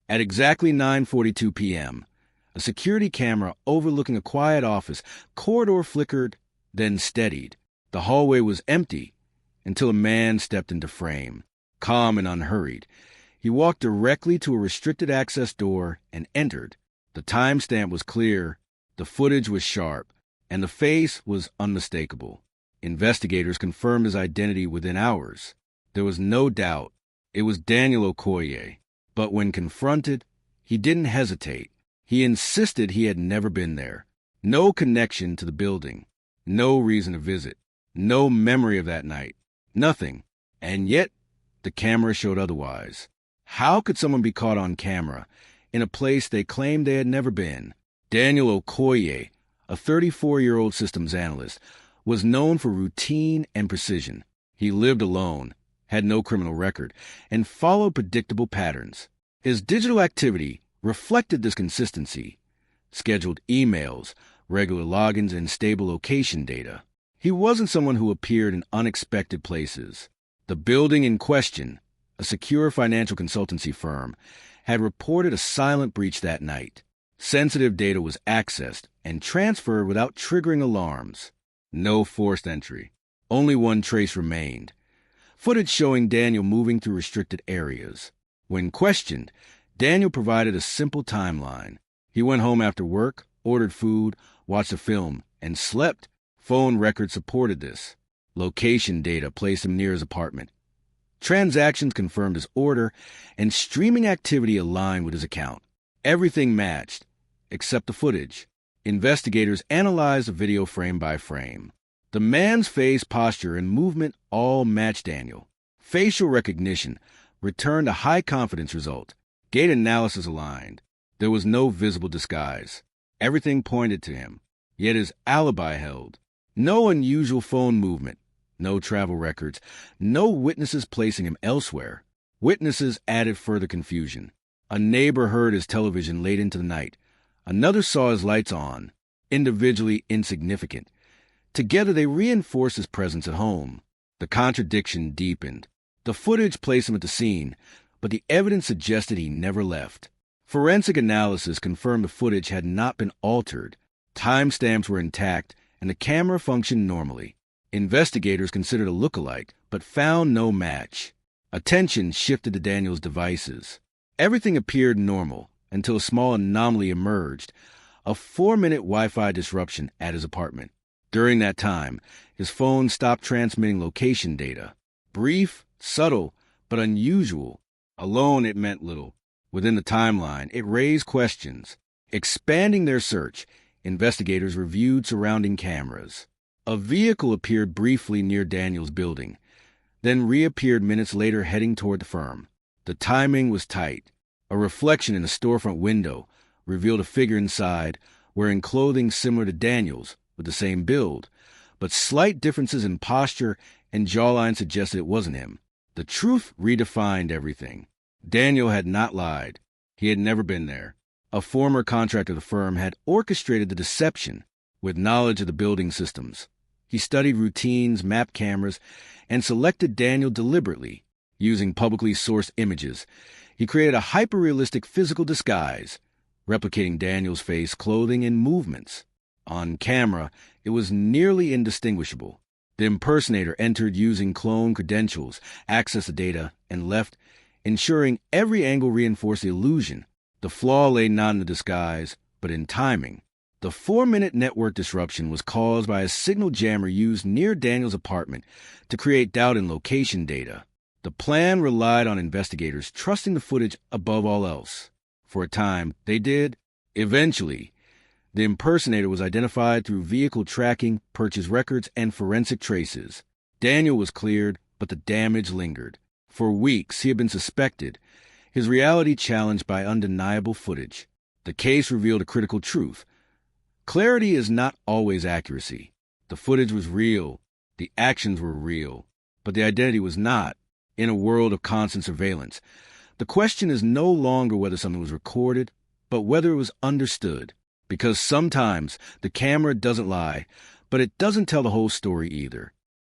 At exactly 9:42 p.m., a security camera overlooking a quiet office corridor flickered, then steadied. The hallway was empty until a man stepped into frame, calm and unhurried. He walked directly to a restricted access door and entered. The timestamp was clear, the footage was sharp, and the face was unmistakable. Investigators confirmed his identity within hours. There was no doubt it was Daniel Okoye. But when confronted, he didn't hesitate. He insisted he had never been there. No connection to the building. No reason to visit. No memory of that night. Nothing. And yet, the camera showed otherwise. How could someone be caught on camera in a place they claimed they had never been? Daniel Okoye, a 34-year-old systems analyst, was known for routine and precision. He lived alone, had no criminal record, and followed predictable patterns. His digital activity reflected this consistency: scheduled emails, regular logins, and stable location data. He wasn't someone who appeared in unexpected places. The building in question, a secure financial consultancy firm, had reported a silent breach that night. Sensitive data was accessed and transferred without triggering alarms. No forced entry. Only one trace remained: footage showing Daniel moving through restricted areas. When questioned, Daniel provided a simple timeline. He went home after work, ordered food, watched a film, and slept. Phone records supported this. Location data placed him near his apartment. Transactions confirmed his order, and streaming activity aligned with his account. Everything matched, except the footage. Investigators analyzed the video frame by frame. The man's face, posture, and movement all matched Daniel. Facial recognition returned a high-confidence result. Gait analysis aligned. There was no visible disguise. Everything pointed to him, yet his alibi held. No unusual phone movement, no travel records, no witnesses placing him elsewhere. Witnesses added further confusion. A neighbor heard his television late into the night. Another saw his lights on, individually insignificant. Together they reinforced his presence at home. The contradiction deepened. The footage placed him at the scene, but the evidence suggested he never left. Forensic analysis confirmed the footage had not been altered. Timestamps were intact, and the camera functioned normally. Investigators considered a look-alike, but found no match. Attention shifted to Daniel's devices. Everything appeared normal until a small anomaly emerged: a 4-minute Wi-Fi disruption at his apartment. During that time, his phone stopped transmitting location data. Brief, subtle, but unusual. Alone, it meant little. Within the timeline, it raised questions. Expanding their search, investigators reviewed surrounding cameras. A vehicle appeared briefly near Daniel's building, then reappeared minutes later heading toward the firm. The timing was tight. A reflection in a storefront window revealed a figure inside, wearing clothing similar to Daniel's, with the same build, but slight differences in posture and jawline suggested it wasn't him. The truth redefined everything. Daniel had not lied. He had never been there. A former contractor of the firm had orchestrated the deception with knowledge of the building systems. He studied routines, mapped cameras, and selected Daniel deliberately. Using publicly sourced images, he created a hyper-realistic physical disguise, replicating Daniel's face, clothing, and movements. On camera, it was nearly indistinguishable. The impersonator entered using clone credentials, accessed the data, and left, ensuring every angle reinforced the illusion. The flaw lay not in the disguise, but in timing. The 4-minute network disruption was caused by a signal jammer used near Daniel's apartment to create doubt in location data. The plan relied on investigators trusting the footage above all else. For a time, they did. Eventually, the impersonator was identified through vehicle tracking, purchase records, and forensic traces. Daniel was cleared, but the damage lingered. For weeks, he had been suspected, his reality challenged by undeniable footage. The case revealed a critical truth. Clarity is not always accuracy. The footage was real, the actions were real, but the identity was not. In a world of constant surveillance, the question is no longer whether something was recorded, but whether it was understood. Because sometimes the camera doesn't lie, but it doesn't tell the whole story either.